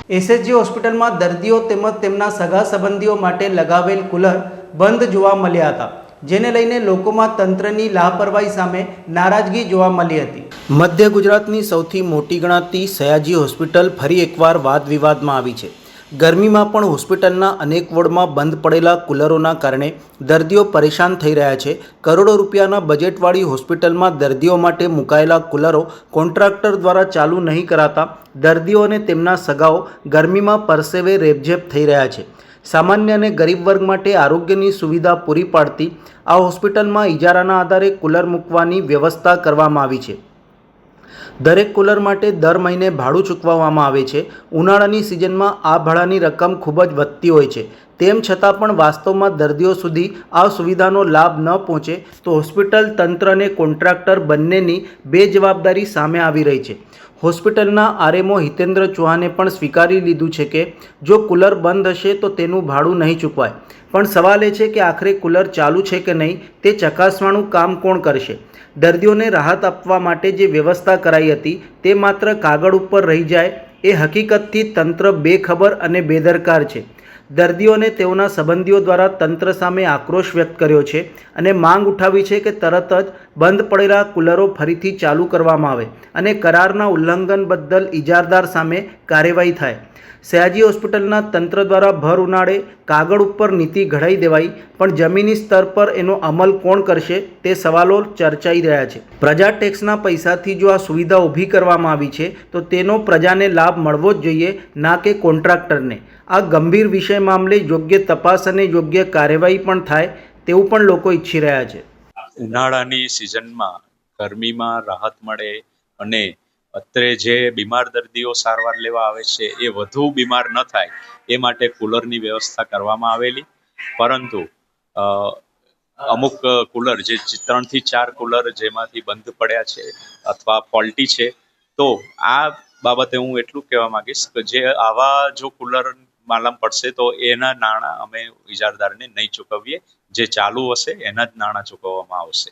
SHG હોસ્પિટલમાં દર્દીઓ તેમજ તેમના સગા સંબંધીઓ માટે લગાવેલ કુલર બંધ જોવા મળ્યા હતા, જેને લઈને લોકોમાં તંત્રની લાપરવાહી સામે નારાજગી જોવા મળી હતી। મધ્ય ગુજરાતની સૌથી મોટી ગણાતી સયાજી હોસ્પિટલ ફરી એકવાર વાદ વિવાદમાં આવી છે। ગરમીમાં પણ હોસ્પિટલના અનેક વોર્ડમાં બંધ પડેલા કુલરોના કારણે દર્દીઓ પરેશાન થઈ રહ્યા છે। કરોડો રૂપિયાના બજેટવાળી હોસ્પિટલમાં દર્દીઓ માટે મુકાયેલા કુલરો કોન્ટ્રાક્ટર દ્વારા ચાલુ નહીં કરાતા દર્દીઓ અને તેમના સગાઓ ગરમીમાં પરસેવે રેબઝેબ થઈ રહ્યા છે। સામાન્ય અને ગરીબ વર્ગ માટે આરોગ્યની સુવિધા પૂરી પાડતી આ હોસ્પિટલમાં ઇજારાના આધારે કુલર મૂકવાની વ્યવસ્થા કરવામાં આવી છે। દરેક કુલર માટે દર મહિને ભાડું ચૂકવવામાં આવે છે। ઉનાળાની સિઝનમાં આ ભાડાની રકમ ખૂબ જ વધતી હોય છે। તેમ છતાં પણ વાસ્તવમાં દર્દીઓ સુધી આ સુવિધાનો લાભ ન પહોંચે તો હોસ્પિટલ તંત્ર અને કોન્ટ્રાક્ટર બંનેની બેજવાબદારી સામે આવી રહી છે। હોસ્પિટલના આરએમઓ હિતેન્દ્ર ચૌહાણે પણ સ્વીકારી લીધું છે કે જો કુલર બંધ હશે તો તેનું ભાડું નહીં ચૂકવાય, પણ સવાલ એ છે કે આખરે કુલર ચાલુ છે કે નહીં તે ચકાસવાનું કામ કોણ કરશે? દર્દીઓને રાહત આપવા માટે જે વ્યવસ્થા કરાઈ હતી તે માત્ર કાગળ ઉપર રહી જાય એ હકીકતથી તંત્ર બેખબર અને બેદરકાર છે। દર્દીઓને તેઓના સંબંધીઓ દ્વારા તંત્ર સામે આક્રોશ વ્યક્ત કર્યો છે અને માંગ ઉઠાવી છે કે તરત જ બંધ પડેલા કુલરો ફરીથી ચાલુ કરવામાં આવે અને કરારના ઉલ્લંઘન બદલ ઇજારદાર સામે કાર્યવાહી થાય। સયાજી હોસ્પિટલના તંત્ર દ્વારા ભર ઉનાળે કાગળ ઉપર નીતિ ઘડાઈ દેવાઈ, પણ જમીની સ્તર પર એનો અમલ કોણ કરશે તે સવાલો ચર્ચાઈ રહ્યા છે। પ્રજા ટેક્સના પૈસાથી જો આ સુવિધા ઊભી કરવામાં આવી છે તો તેનો પ્રજાને લાભ મળવો જ જોઈએ, ના કે કોન્ટ્રાક્ટરને। આ ગંભીર વિષય મામલે યોગ્ય તપાસ અને યોગ્ય કાર્યવાહી પણ થાય તેવું પણ લોકો ઈચ્છી રહ્યા છે। ઉનાળાની સિઝનમાં ગરમીમાં રાહત મળે અને અત્રે જે બીમાર દર્દીઓ સારવાર લેવા આવે છે એ વધુ બીમાર ન થાય એ માટે કુલરની વ્યવસ્થા કરવામાં આવેલી, પરંતુ અમુક કુલર જે 3 થી 4 કુલર જેમાંથી બંધ પડ્યા છે અથવા ફોલ્ટી છે, તો આ બાબતે હું એટલું કહેવા માંગીશ કે જે આવા જો કુલર માલમ પડશે તો એના નાણાં અમે ઇજારદારને નહીં ચૂકવીએ, જે ચાલુ હશે એના જ નાણાં ચૂકવવામાં આવશે।